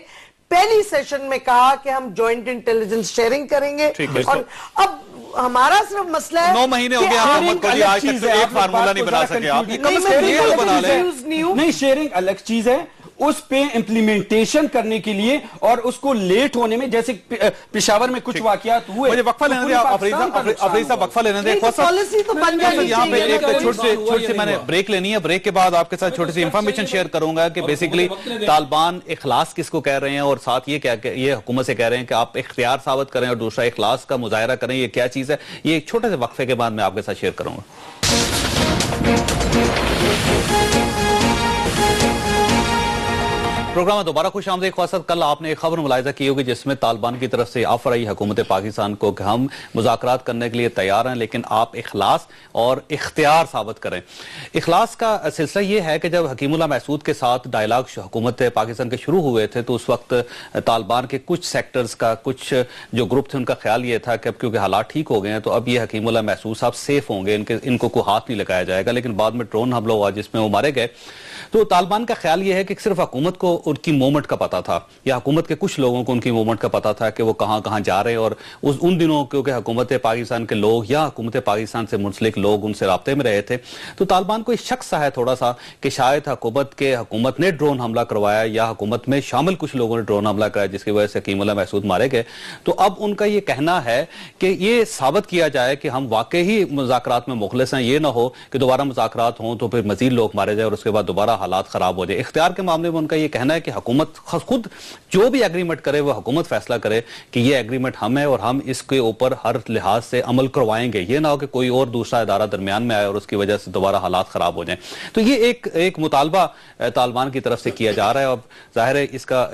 पहली सेशन में कहा कि हम जॉइंट इंटेलिजेंस शेयरिंग करेंगे। और अब हमारा सिर्फ मसला है 9 महीने हो गए हुकूमत को, आज तक तो एक फार्मूला नहीं बना सके आप, नहीं, शेयरिंग अलग चीज है, उस पे इम्प्लीमेंटेशन करने के लिए और उसको लेट होने में, जैसे पेशावर में कुछ वाकयात हुए। मुझे वक्फा लेने दें, अफरीद साहब वक्फा लेने दें। पॉलिसी तो बन जानी यहाँ पे चाहिए। एक छोटी सी मैंने ब्रेक लेनी है, ब्रेक के बाद आपके साथ छोटी सी इंफॉर्मेशन शेयर करूंगा कि बेसिकली तालिबान इखलास किसको कह रहे हैं और साथ ये क्या, ये हुकूमत से कह रहे हैं कि आप इख्तियार साबित करें और दूसरा इखलास का मुजाहरा करें, ये क्या चीज है, ये एक छोटे से वक्फे के बाद मैं आपके साथ शेयर करूंगा। प्रोग्राम में दोबारा खुश आमदीद। ख़ासत कल आपने एक खबर मुलाहिजा की होगी जिसमें तालिबान की तरफ से ऑफर आई हुकूमत पाकिस्तान को कि हम मुज़ाकरात करने के लिए तैयार हैं, लेकिन आप इखलास और इख्तियार साबित करें। इखलास का सिलसिला ये है कि जब हकीमुल्लाह महसूद के साथ डायलॉग हुकूमत पाकिस्तान के शुरू हुए थे तो उस वक्त तालिबान के कुछ सेक्टर्स का, कुछ जो ग्रुप थे, उनका ख्याल ये था कि अब क्योंकि हालात ठीक हो गए हैं तो अब ये हकीमुल्लाह महसूद साहब सेफ होंगे, इनको कोई हाथ नहीं लगाया जाएगा। लेकिन बाद में ड्रोन हमला हुआ जिसमें वो मारे गए। तो तालिबान का ख्याल यह है कि सिर्फ हुकूमत को उनकी मूवमेंट का पता था, या हुकूमत के कुछ लोगों को उनकी मूवमेंट का पता था कि वो कहां कहां जा रहे हैं, और उन दिनों क्योंकि हुकूमत पाकिस्तान के लोग या हुकूमत पाकिस्तान से मुंसलिक लोग उनसे राब्ते में रहे थे, तो तालिबान को एक शक सा है थोड़ा सा कि शायद हुकूमत ने ड्रोन हमला करवाया या हुकूमत में शामिल कुछ लोगों ने ड्रोन हमला कराया जिसकी वजह से हकीमुल्लाह महसूद मारे गए। तो अब उनका यह कहना है कि ये साबित किया जाए कि हम वाकई ही मुज़ाकरात में मुखलिस हैं, ये ना हो कि दोबारा मुज़ाकरात हों तो फिर मजीद लोग मारे जाए और उसके बाद दोबारा हालात खराब हो जाए। इख्तियार के मामले में उनका यह कहना है कि हुकूमत खुद जो भी एग्रीमेंट करे वो हुकूमत फैसला करे कि ये एग्रीमेंट हम है और हम इसके ऊपर हर लिहाज से अमल करवाएंगे, ये ना हो कि कोई और दूसरा इदारा दरमियान में आए और उसकी वजह से दोबारा हालात खराब हो जाए। तो ये एक मुतालबा तालिबान की तरफ से किया जा रहा है। अब जाहिर है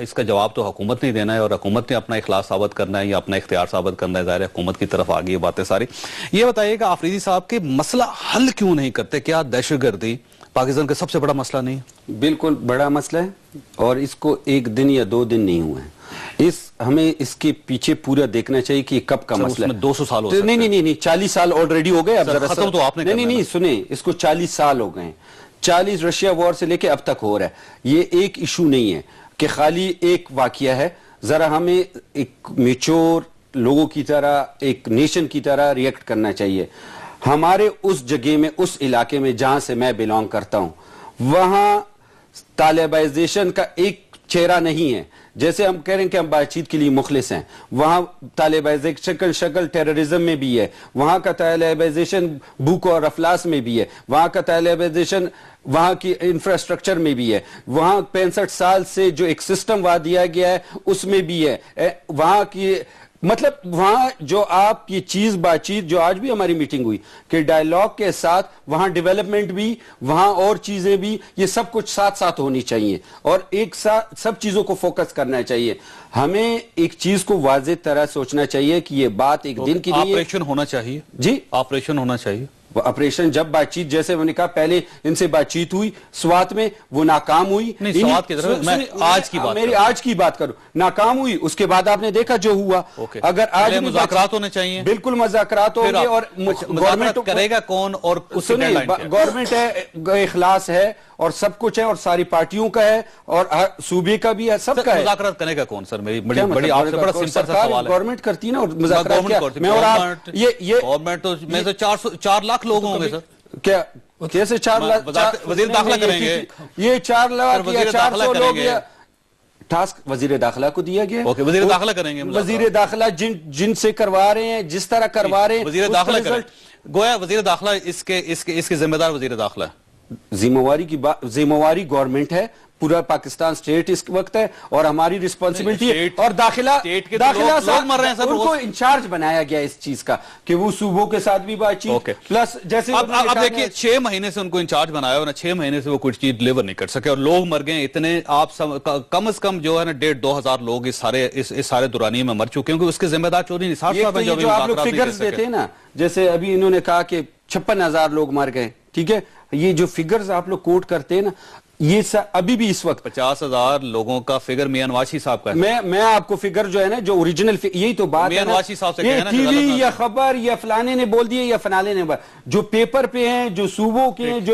इसका जवाब तो हुकूमत ने देना है और हुकूमत ने अपना इखलास साबित करना है या अपना इख्तियार साबित करना है। जाहिर है हुकूमत की तरफ आ गई ये बातें सारी। ये बताइएगा आफरीदी साहब कि मसला हल क्यों नहीं करते? क्या दहशतगर्दी पाकिस्तान का सबसे बड़ा मसला नहीं? बिल्कुल बड़ा मसला है और इसको एक दिन या 2 दिन नहीं हुए हैं। हमें इसके पीछे पूरा देखना चाहिए कि कब का मसला है। 200 साल हो सकते हैं। नहीं 40 साल ऑलरेडी हो गए। अब जरा खत्म तो आपने नहीं सुने, इसको 40 साल हो गए। 40 रशिया वॉर से लेके अब तक हो रहा है। ये एक इशू नहीं है कि खाली एक वाकया है। जरा हमें एक मैच्योर लोगों की तरह, एक नेशन की तरह रिएक्ट करना चाहिए। हमारे उस जगह में, उस इलाके में जहां से मैं बिलोंग करता हूं, वहां तालिबाइजेशन का एक चेहरा नहीं है। जैसे हम कह रहे हैं कि हम बातचीत के लिए मुखलिस हैं, वहां तालिबाइजेशन शक्ल टेररिज्म में भी है, वहां का तालिबाइजेशन भूख और अफलास में भी है, वहां का तालिबाइजेशन वहां की इंफ्रास्ट्रक्चर में भी है, वहां 65 साल से जो एक सिस्टम वहां दिया गया है उसमें भी है, वहां की मतलब वहां जो आप ये चीज बातचीत जो आज भी हमारी मीटिंग हुई कि डायलॉग के साथ वहां डेवलपमेंट भी, वहां और चीजें भी, ये सब कुछ साथ साथ होनी चाहिए और एक साथ सब चीजों को फोकस करना चाहिए। हमें एक चीज को वाज़ेह तरह सोचना चाहिए कि ये बात एक दिन की नहीं है। ऑपरेशन होना चाहिए जी, ऑपरेशन होना चाहिए। ऑपरेशन जब बातचीत, जैसे मैंने कहा पहले इनसे बातचीत हुई स्वात में, वो नाकाम हुई। नहीं, स्वात की तरफ मैं आज की बात, मेरी आज की बात करूं, नाकाम हुई। उसके बाद आपने देखा जो हुआ। अगर आज मुज़ाकरात होने चाहिए, बिल्कुल मुज़ाकरात होंगे। और गवर्नमेंट करेगा कौन? और गवर्नमेंट है, इखलास है और सब कुछ है और सारी पार्टियों का है और सूबे का भी है, सबका है। मुज़ाकरात करेगा कौन सर? मेरी बड़ी आपसे बड़ा सिंपल सा सवाल है। गवर्नमेंट करती है ना, और मुज़ाकरात मैं और आप, ये गवर्नमेंट तो में से 4 लाख लोग होंगे सर। क्या कैसे 4 लाख? वजीर दाखिला करेंगे ये 4 लाख या 400 लोग या टास्क वजीर दाखिला को दिया गया। ओके, वजीर दाखिला करेंगे। वजीर दाखिला जिनसे करवा रहे हैं, जिस तरह करवा रहे हैं, वजीर दाखिला करें। गोया वजीर दाखिला इसके जिम्मेदार वजीर दाखिला। जिम्मेवारी गवर्नमेंट है, पूरा पाकिस्तान स्टेट इस वक्त है और हमारी रिस्पॉन्सिबिलिटी है। और दाखिला लोग मर रहे हैं सर, उनको इंचार्ज बनाया गया इस चीज का कि वो सूबों के साथ भी बातचीत प्लस जैसे अब देखिए 6 महीने से उनको इंचार्ज बनाया और 6 महीने से वो कुछ चीज डिलीवर नहीं कर सके और लोग मर गए इतने। आप कम से कम जो है ना 1,500-2 हजार लोग इस सारे दुरानिये में मर चुके हैं। उसके जिम्मेदार चौधरी निसार साहब हैं। जो आप लोग फिगर्स देते हैं ना, जैसे अभी इन्होंने कहा कि 56,000 लोग मर गए, ठीक है, ये जो फिगर्स आप लोग कोट करते हैं ना, ये अभी भी इस वक्त 50,000 लोगों का फिगर मियां नवाशी साहब का है। मैं आपको फिगर जो है ना, जो ओरिजिनल, यही तो बात है ना, ये टीवी या खबर या फलाने ने बोल दिए या फलाने ने, जो पेपर पे हैं, जो सूबों के हैं,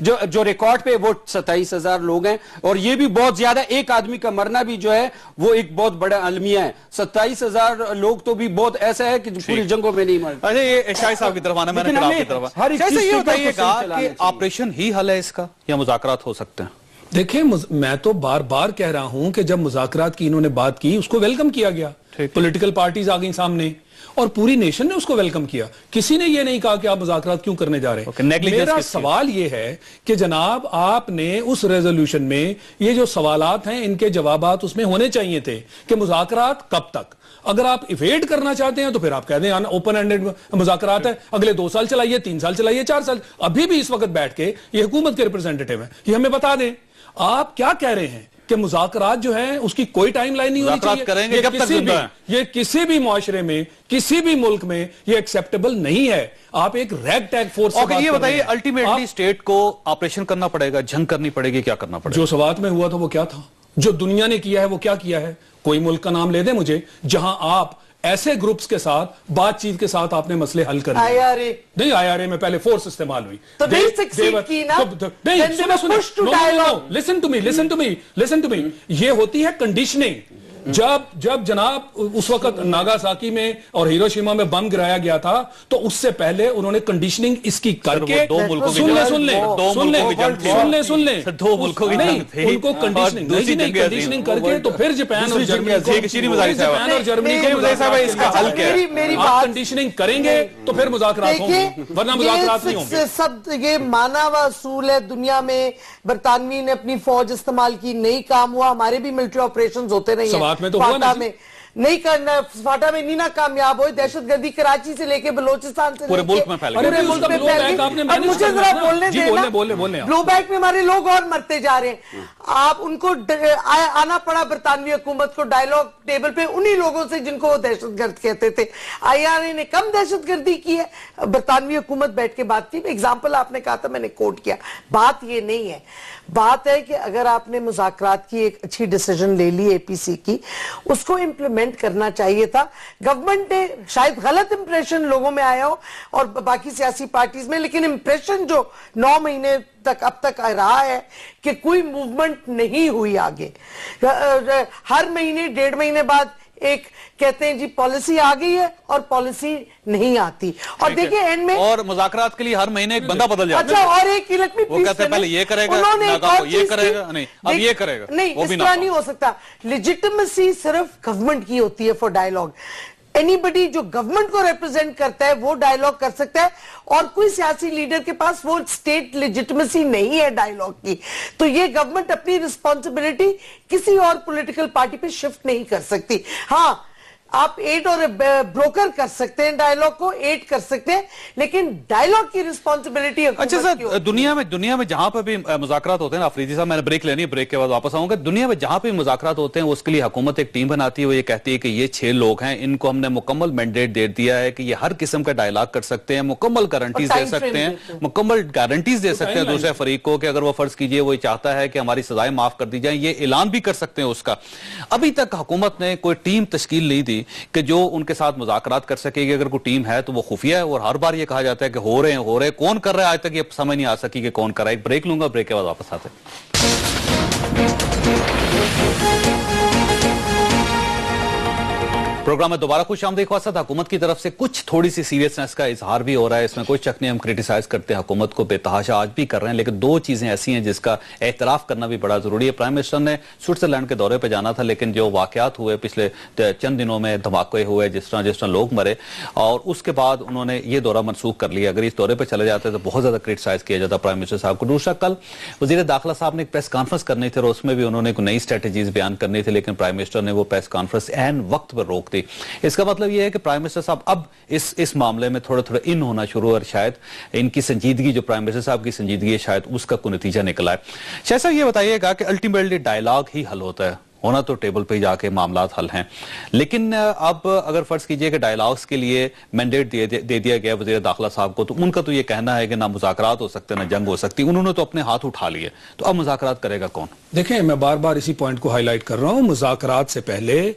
जो रिकॉर्ड पे, वो 27,000 लोग हैं। और ये भी बहुत ज्यादा, एक आदमी का मरना भी जो है वो एक बहुत बड़ा अलमिया है। 27,000 लोग तो भी बहुत ऐसा है कि पूरी जंगों में नहीं मर। अच्छा, ये शाही साहब की तरफ आना, मैंने आपकी तरफ ये बताइएगा कि ऑपरेशन ही हल है इसका या मुज़ाकरात हो सकते हैं? देखिए, मैं तो बार बार कह रहा हूं कि जब मुज़ाकरात की इन्होंने बात की, उसको वेलकम किया गया। पॉलिटिकल पार्टीज आ गई सामने और पूरी नेशन ने उसको वेलकम किया। किसी ने ये नहीं कहा कि आप मुज़ाकरात क्यों करने जा रहे हैं। मेरा सवाल ये है कि जनाब, आपने उस रेजोल्यूशन में ये जो सवालात हैं, इनके जवाबात उसमें होने चाहिए थे कि मुज़ाकरात कब तक। अगर आप इवेट करना चाहते हैं तो फिर आप कह दें ओपन एंडेड मुज़ाकरात है, अगले 2 साल चलाइए, 3 साल चलाइए, 4 साल। अभी भी इस वक्त बैठ के ये हुकूमत के रिप्रेजेंटेटिव हैं, ये हमें बता दें आप क्या कह रहे हैं कि मुज़ाकरात जो है उसकी कोई टाइम लाइन नहीं होनी चाहिए। करेंगे जब तक ये किसी भी मुआशरे में, किसी भी मुल्क में ये एक्सेप्टेबल नहीं है। आप एक रैग टैग फोर्स से बात कर रहे हैं। ये बताइए, अल्टीमेटली स्टेट को ऑपरेशन करना पड़ेगा, जंग करनी पड़ेगी, क्या करना पड़ेगा? जो सवात में हुआ था वो क्या था? जो दुनिया ने किया है वो क्या किया है? कोई मुल्क का नाम ले दे मुझे जहां आप ऐसे ग्रुप्स के साथ बातचीत के साथ आपने मसले हल कर दिए। IRA नहीं, IRA में पहले फोर्स इस्तेमाल हुई तो की ना, लिसन टू मी, ये होती है कंडीशनिंग। जब जनाब उस वक्त नागासाकी में और हिरोशिमा में बम गिराया गया था, तो उससे पहले उन्होंने कंडीशनिंग इसकी करके, दो मुल्कों की सुन ले दो मुल्कों की नहीं, उनको कंडीशनिंग करके तो फिर जापान और जर्मनी इसका हल क्या है? मेरी बात, कंडीशनिंग करेंगे तो फिर मुज़ाकरात होंगे, वरना मुज़ाकरात नहीं होंगे। सब ये माना हुआ असूल है दुनिया में। बरतानवी ने अपनी फौज इस्तेमाल की, नहीं काम हुआ। हमारे भी मिलिट्री ऑपरेशंस होते नहीं है। में तो हुआ में नहीं करना, फाटा में नहीं ना कामयाब हुई। दहशतगर्दी कराची से लेके बलोचिस्तान से पूरे मुल्क में फैल गई। अब मुझे जरा बोलने देना। ब्लो बैक में हमारे लोग और मरते जा रहे हैं। आप उनको आना पड़ा बरतानवी हुकूमत को डायलॉग टेबल पे उन्हीं लोगों से जिनको वो दहशतगर्द कहते थे। IRA ने कम दहशतगर्दी की है, बरतानवी हुकूमत बैठ के बात की। एग्जाम्पल आपने कहा था, मैंने कोट किया। बात ये नहीं है, बात है कि अगर आपने मुज़ाकरात की एक अच्छी डिसीजन ले ली APC की, उसको इंप्लीमेंट करना चाहिए था। गवर्नमेंट ने शायद गलत इंप्रेशन लोगों में आया हो और बाकी सियासी पार्टीज में, लेकिन इंप्रेशन जो 9 महीने तक अब तक रहा है कि कोई मूवमेंट नहीं हुई आगे। हर महीने 1.5 महीने बाद एक कहते हैं जी पॉलिसी आ गई है और पॉलिसी नहीं आती। और देखिए एंड में, और मुज़ाकरात के लिए हर महीने एक बंदा बदल जाता है। अच्छा, और एक वो कहते हैं पहले ये करेगा, ये करेगा, नहीं अब ये करेगा, नहीं, इस तरह नहीं हो सकता। लेजिटिमेसी सिर्फ गवर्नमेंट की होती है फॉर डायलॉग। एनीबडी जो गवर्नमेंट को रिप्रेजेंट करता है वो डायलॉग कर सकता है, और कोई सियासी लीडर के पास वो स्टेट लेजिटिमेसी नहीं है डायलॉग की। तो ये गवर्नमेंट अपनी रिस्पॉन्सिबिलिटी किसी और पॉलिटिकल पार्टी पे शिफ्ट नहीं कर सकती। हाँ, आप एड और ब्रोकर कर सकते हैं, डायलॉग को एड कर सकते हैं, लेकिन डायलॉग की रिस्पॉन्सिबिलिटी अच्छा सर, दुनिया में जहां पर भी मुज़ाकरात होते हैं, अफरीदी साहब मैंने ब्रेक लेनी है, ब्रेक के बाद वापस आऊंगा। दुनिया में जहां पर मुज़ाकरात होते हैं उसके लिए हुकूमत एक टीम बनाती है, वो ये कहती है कि ये 6 लोग हैं, इनको हमने मुकम्मल मैंडेट दे दिया है कि ये हर किस्म का डायलॉग कर सकते हैं, मुकम्मल गारंटीज दे सकते हैं, मुकम्मल गारंटीज दे सकते हैं दूसरे फरीक को कि अगर वो फर्ज कीजिए वो चाहता है कि हमारी सजाएं माफ कर दी जाए, ये ऐलान भी कर सकते हैं उसका। अभी तक हुकूमत ने कोई टीम तश्कील नहीं दी कि जो उनके साथ मुज़ाकरात कर सकेगी। अगर कोई टीम है तो वो खुफिया है, और हर बार ये कहा जाता है कि हो रहे हैं, कौन कर रहा है, आज तक ये समझ नहीं आ सकी कि कौन कर रहा है। एक ब्रेक लूंगा, ब्रेक के बाद वापस आते प्रोग्राम में दोबारा खुश आमदीद। हुकूमत की तरफ से कुछ थोड़ी सी सीरियसनेस का इजहार भी हो रहा है, इसमें कोई शक नहीं, हम क्रिटिसाइज करते हैं हुकूमत को, बेतहाशा आज भी कर रहे हैं, लेकिन 2 चीजें ऐसी हैं जिसका एतराफ करना भी बड़ा जरूरी है। प्राइम मिनिस्टर ने स्विट्जरलैंड के दौरे पर जाना था, लेकिन जो वाकयात हुए पिछले चंद दिनों में, धमाके हुए, जिस तरह लोग मरे, और उसके बाद उन्होंने ये दौरा मनसूख कर लिया। अगर इस दौरे पर चले जाते तो बहुत ज्यादा क्रिटिसाइज किया जाता प्राइम मिनिस्टर साहब को। दूसरा, कल वजीर दाखिला साहब ने एक प्रेस कॉन्फ्रेंस करनी थी और उसमें भी उन्होंने नई स्ट्रेटेजीज बयान करनी थी, लेकिन प्राइम मिनिस्टर ने वो प्रेस कॉन्फ्रेंस ऐन वक्त पर रोक दी। इसका मतलब यह है कि प्राइम मिनिस्टर साहब अब इस मामले में थोड़ा थोड़ा इन होना शुरू, और शायद इनकी संजीदगी, जो प्राइम मिनिस्टर साहब की संजीदगी है, शायद उसका कोई नतीजा निकला है। शायद साहब ये बताइएगा कि अल्टीमेटली डायलॉग ही हल होता है, होना तो टेबल पे जाके मामलात हल हैं, लेकिन अब अगर फर्ज कीजिए कि डायलॉग्स के लिए मैंडेट दे दिया गया वज़ीर दाखिला साहब को, तो उनका तो ये कहना है कि ना मुज़ाकरात हो सकते ना जंग हो सकती, उन्होंने तो अपने हाथ उठा लिए, तो अब मुज़ाकरात करेगा कौन? देखें, मैं बार बार इसी पॉइंट को हाईलाइट कर रहा हूं, मुज़ाकरात से पहले,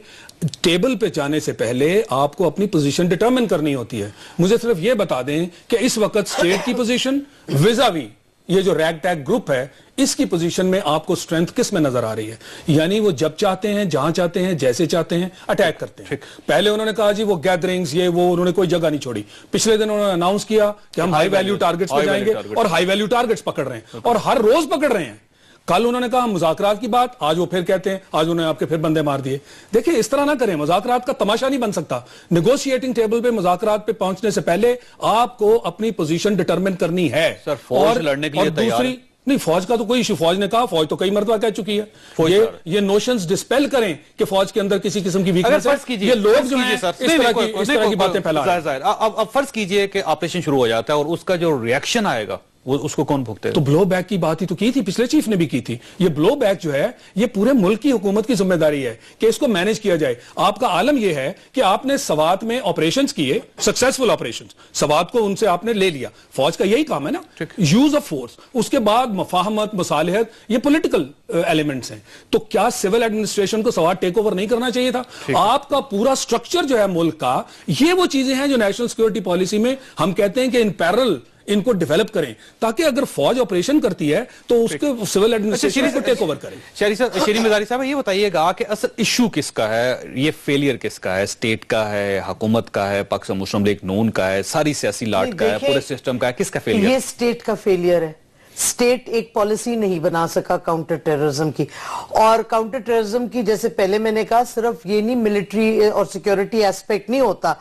टेबल पे जाने से पहले आपको अपनी पोजीशन डिटरमिन करनी होती है। मुझे सिर्फ ये बता दें कि इस वक्त स्टेट की पोजीशन विज़ावी ये जो रैग टैग ग्रुप है, इसकी पोजीशन में आपको स्ट्रेंथ किस में नजर आ रही है? यानी वो जब चाहते हैं, जहां चाहते हैं, जैसे चाहते हैं अटैक करते हैं। पहले उन्होंने कहा जी वो गैदरिंग्स, ये वो, उन्होंने कोई जगह नहीं छोड़ी। पिछले दिन उन्होंने अनाउंस किया कि हम हाई वैल्यू टारगेट्स पे जाएंगे, और हाई वैल्यू टारगेट्स पकड़ रहे हैं, और हर रोज पकड़ रहे हैं। कल उन्होंने कहा मुज़ाकरात की बात, आज वो फिर कहते हैं, आज उन्होंने आपके फिर बंदे मार दिए। देखिए, इस तरह ना करें, मुज़ाकरात का तमाशा नहीं बन सकता। नेगोशिएटिंग टेबल पे, मुज़ाकरात पे पहुंचने से पहले आपको अपनी पोजीशन डिटरमिन करनी है। सर, फौज लड़ने के लिए तैयार है? नहीं, फौज का तो कोई इशू, फौज ने कहा, फौज तो कई मरतबा कह चुकी है। ये नोशंस डिस्पेल करें कि फौज के अंदर किसी किस्म की वीकनेस है। ये लोग जो हैं इस तरह की बातें फैला रहे हैं। अब फर्ज कीजिए कि ऑपरेशन शुरू हो जाता है और उसका जो रिएक्शन आएगा वो उसको कौन भुगते? तो ब्लो बैक की बात ही तो की थी, पिछले चीफ ने भी की थी। ये ब्लो बैक जो है, ये पूरे मुल्क की हुकूमत की जिम्मेदारी है कि इसको मैनेज किया जाए। आपका आलम यह है कि आपने सवात में ऑपरेशंस किए, सक्सेसफुल ऑपरेशंस, सवात को उनसे आपने ले लिया। फौज का यही काम है ना, यूज ऑफ फोर्स। उसके बाद मफाहमत, मसालिहत, ये पॉलिटिकल एलिमेंट्स हैं। तो क्या सिविल एडमिनिस्ट्रेशन को सवात टेक ओवर नहीं करना चाहिए था? आपका पूरा स्ट्रक्चर जो है मुल्क का, ये वो चीजें हैं जो नेशनल सिक्योरिटी पॉलिसी में हम कहते हैं कि इन पैरेलल इनको डेवलप करें, ताकि अगर फौज ऑपरेशन करती है तो उसके सिविल एडमिनिस्ट्रेशन को टेक ओवर करें। शरीफ मज़ारी साहब, ये बताइएगा कि असल इशू किसका है, ये फेलियर किसका है? स्टेट का है, हुकूमत का है, पाकिस्तान मुस्लिम लीग नून का है, सारी सियासी लाट का है, पूरे सिस्टम का है? किसका फेलियर? ये स्टेट का फेलियर है। स्टेट एक पॉलिसी नहीं बना सका काउंटर टेररिज्म की, और काउंटर टेररिज्म की, जैसे पहले मैंने कहा, सिर्फ ये नहीं, मिलिट्री और सिक्योरिटी एस्पेक्ट नहीं होता।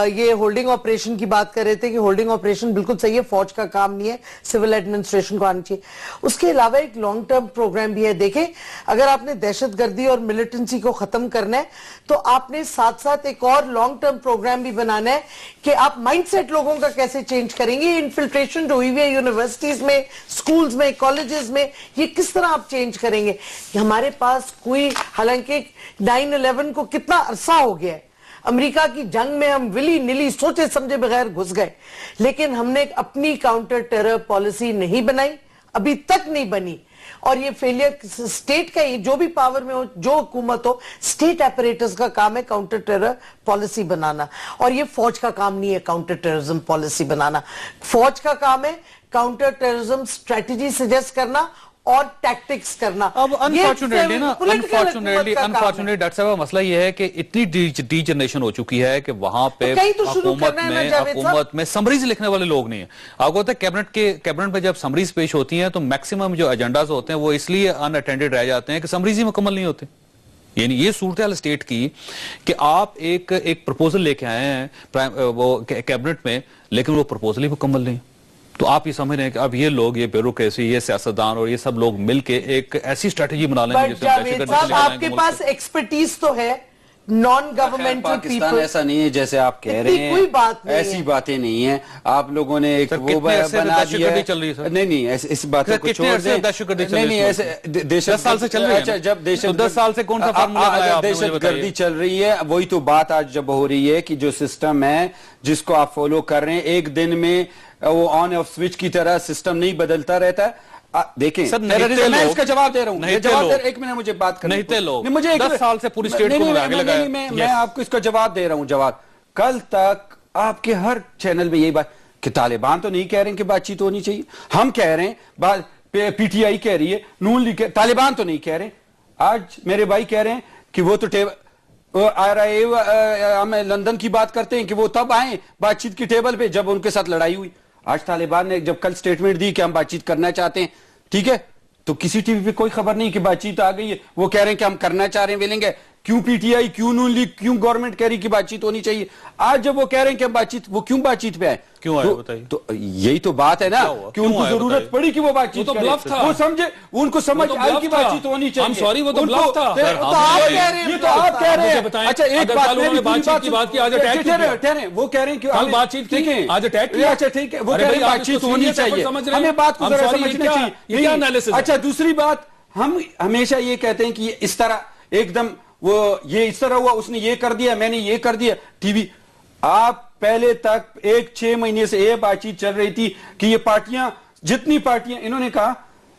ये होल्डिंग ऑपरेशन की बात कर रहे थे कि होल्डिंग ऑपरेशन बिल्कुल सही है, फौज का काम नहीं है, सिविल एडमिनिस्ट्रेशन को आना चाहिए। उसके अलावा एक लॉन्ग टर्म प्रोग्राम भी है। देखें, अगर आपने दहशतगर्दी और मिलिटेंसी को खत्म करना है तो आपने साथ साथ एक और लॉन्ग टर्म प्रोग्राम भी बनाना है कि आप माइंडसेट लोगों का कैसे चेंज करेंगे। इन्फिल्ट्रेशन जो हुई है यूनिवर्सिटीज में, स्कूल्स में, कॉलेजेस में, ये किस तरह आप चेंज करेंगे? हमारे पास कोई, हालांकि 9/11 को कितना अरसा हो गया है, अमेरिका की जंग में हम विली निली सोचे समझे बगैर घुस गए, लेकिन हमने अपनी काउंटर टेरर पॉलिसी नहीं बनाई, अभी तक नहीं बनी। और ये फेलियर स्टेट का ही, जो भी पावर में हो, जो हुकूमत हो, स्टेट एपरेटस का काम है काउंटर टेरर पॉलिसी बनाना, और ये फौज का काम नहीं है काउंटर टेररिज्म पॉलिसी बनाना। फौज का काम है काउंटर टेररिज्म स्ट्रेटजी सजेस्ट करना और टैक्टिक्स करना। अब अनफॉर्चुनेटली डॉक्टर साहब, मसला ये है कि इतनी डीजनरेशन हो चुकी है कि वहां पे हुकूमत में समरीज लिखने वाले लोग नहीं है। आपको पता है कैबिनेट में जब समरीज पेश होती हैं तो मैक्सिमम जो एजेंडाज होते हैं वो इसलिए अनअटेंडेड रह जाते हैं कि समरीज ही मुकम्मल नहीं होते। यानी ये सूरत हाल स्टेट की कि आप एक प्रपोजल लेके आए हैं वो कैबिनेट में, लेकिन वो प्रपोजल ही मुकम्मल नहीं। तो आप ये समझ रहे हैं कि अब ये लोग, ये ब्यूरोक्रेसी, ये सियासतदान और ये सब लोग मिलके एक ऐसी स्ट्रेटजी बना लेंगे जिसमें आपके पास एक्सपर्टीज तो है, नॉन गवर्नमेंटल पाकिस्तान पीपल। ऐसा नहीं है जैसे आप कह रहे हैं, कोई बात नहीं ऐसी बातें नहीं है। आप लोगों ने एक वो बना दिया है। चल रही है नहीं इस बातों को छोड़ दें। नहीं ऐसे 10 साल से चल रही है। अच्छा, जब 10 साल से कौन सा फार्मूला दहशतगर्दी चल रही है, वही तो बात आज जब हो रही है कि जो सिस्टम है जिसको आप फॉलो कर रहे हैं, एक दिन में वो ऑन ऑफ स्विच की तरह सिस्टम नहीं बदलता रहता है। देखें सर, मैं इसका जवाब दे रहा हूं। एक मिनट मुझे बात करने नहीं, मुझे 10 साल से पूरी स्टेट को आगे लगाया। मैं आपको इसका जवाब दे रहा हूं। जवाब कल तक आपके हर चैनल में यही बात कि तालिबान तो नहीं कह रहे हैं कि बातचीत होनी चाहिए, हम कह रहे हैं, पीटीआई कह रही है, नून लीग, तालिबान तो नहीं कह रहे। आज मेरे भाई कह रहे हैं कि वो तो हम लंदन की बात करते हैं कि वो तब आए बातचीत की टेबल पे जब उनके साथ लड़ाई हुई। आज तालिबान ने जब कल स्टेटमेंट दी कि हम बातचीत करना चाहते हैं, ठीक है, तो किसी टीवी पे कोई खबर नहीं कि बातचीत आ गई है। वो कह रहे हैं कि हम करना चाह रहे हैं, विलिंग है। क्यों पीटीआई, क्यों नून लीग, क्यों गवर्नमेंट कह रही कि बातचीत होनी चाहिए? आज जब वो कह रहे हैं कि हम बातचीत, वो क्यों बातचीत पे आए? क्यों आए बताइए? तो यही तो बात है ना कि उनको जरूरत पड़ी कि वो बातचीत तो ब्लफ था। वो समझे, उनको समझ आई कि बातचीत होनी चाहिए। सॉरी, वो तो ब्लफ था। तो आप कह रहे हैं, तो आप कह रहे हैं। अच्छा, एक बात बातचीत की बात की, आज अटैक ठहरे, वो कह रहे हैं कि कल बातचीत की, आज अटैक किया। अच्छा ठीक है, वो कह रहे हैं बातचीत होनी चाहिए, हमें बात को जरा समझना चाहिए। अच्छा, दूसरी बात, हम हमेशा ये कहते हैं कि इस तरह एकदम वो ये इस तरह हुआ, उसने ये कर दिया, मैंने ये कर दिया। टीवी आप पहले तक 6 महीने से ये बातचीत चल रही थी कि ये पार्टियां, जितनी पार्टियां, इन्होंने कहा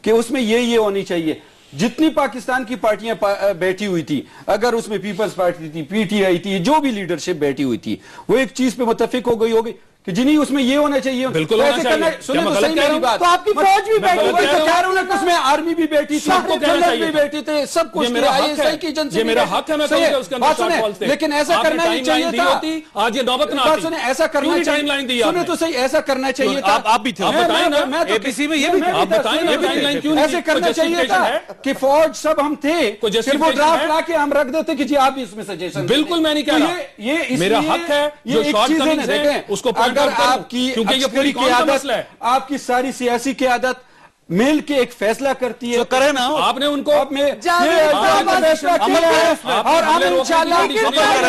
कि उसमें ये होनी चाहिए। जितनी पाकिस्तान की पार्टियां बैठी हुई थी, अगर उसमें पीपल्स पार्टी थी, पीटीआई थी, जो भी लीडरशिप बैठी हुई थी, वो एक चीज पे मुत्तफिक हो गई होगी कि जी नहीं, उसमें ये होना चाहिए। बिल्कुल होना चाहिए। सुनिए तो सही मेरी बात। तो आपकी फौज भी बैठी हुई, तो कह रहा हूं ना कि उसमें आर्मी भी बैठी थी, जनरल भी बैठे थे, सब कुछ। ये मेरा हक है, मैं कहूंगा उसके अंदर शॉर्ट फॉल्स थे। लेकिन ऐसा करना ही चाहिए था। आज ये नौबत ना आती। सुने, ऐसा करना चाहिए। टाइमलाइन दी सुने तो सही, ऐसा करना चाहिए था। आप भी थे, आप बताएं ना। मैं तो एपीसी में ये भी आप बताएं ना, टाइमलाइन क्यों नहीं? ऐसे करना चाहिए था कि फौज सब हम थे, फिर वो ड्राफ्ट लाके हम रख देते कि जी आप भी इसमें सजेशन। बिल्कुल मैं नहीं कह रहा, ये मेरा हक है। ये एक चीज है, देखें उसको, अगर आपकी क्योंकि ये पूरी मसला है, आपकी सारी सियासी क़यादत मिल के एक फैसला करती है, तो करें ना। आपने उनको फैसला किया है और हम इंशाल्लाह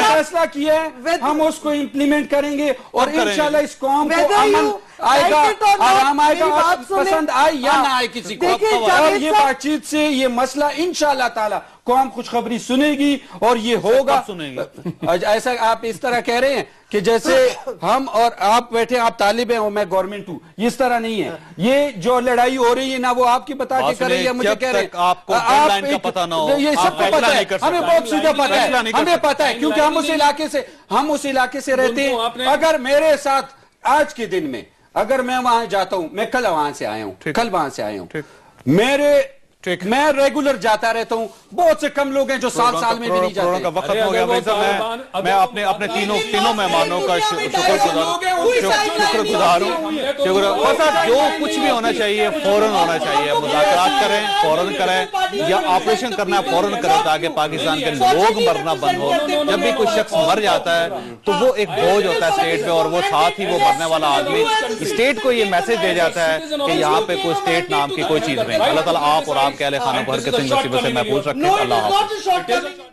फैसला किया है, हम उसको इम्प्लीमेंट करेंगे और इंशाल्लाह इस कौम को अमन आएगा, आराम आएगा, पसंद आए या ना आए किसी को। और ये बातचीत से ये मसला इंशाल्लाह ताला कौम खुशखबरी सुनेगी और ये होगा। ऐसा आप इस तरह कह रहे हैं कि जैसे हम और आप बैठे, आप तालिब हैं और मैं गवर्नमेंट हूं, ये इस तरह नहीं है। ये जो लड़ाई हो रही है ना, वो आपकी बता के कर रही है, मुझे कह रहे हैं आपको डेडलाइन का पता ना हो, ये सबको पता है, हमें बहुत सीधा पता है, हमें पता है, क्योंकि हम उस इलाके से रहते हैं। अगर मेरे साथ आज के दिन में अगर मैं वहां जाता हूं, मैं कल वहां से आया हूं, कल वहां से आया हूं, मैं रेगुलर जाता रहता हूं। बहुत से कम लोग हैं जो साल में भी नहीं जाते। का वक्त हो गया भाई साहब, मैं अपने तीनों मेहमानों का शुक्रगुजार हूं। जो कुछ भी होना चाहिए फौरन होना चाहिए, मुज़ाकरात करें, फौरन करें, या ऑपरेशन करना है फौरन करें, ताकि पाकिस्तान के लोग मरना बंद हो। जब भी कोई शख्स मर जाता है तो वो एक बोझ होता है स्टेट पे, और वो साथ ही वो मरने वाला आदमी स्टेट को ये मैसेज दे जाता है कि यहाँ पे कोई स्टेट नाम की कोई चीज नहीं। अल्लाह ताला आप और आपके अहले खाना को हर किस्म की मुसीबत से महफूज रखें। अल्लाह हाफ़िज़।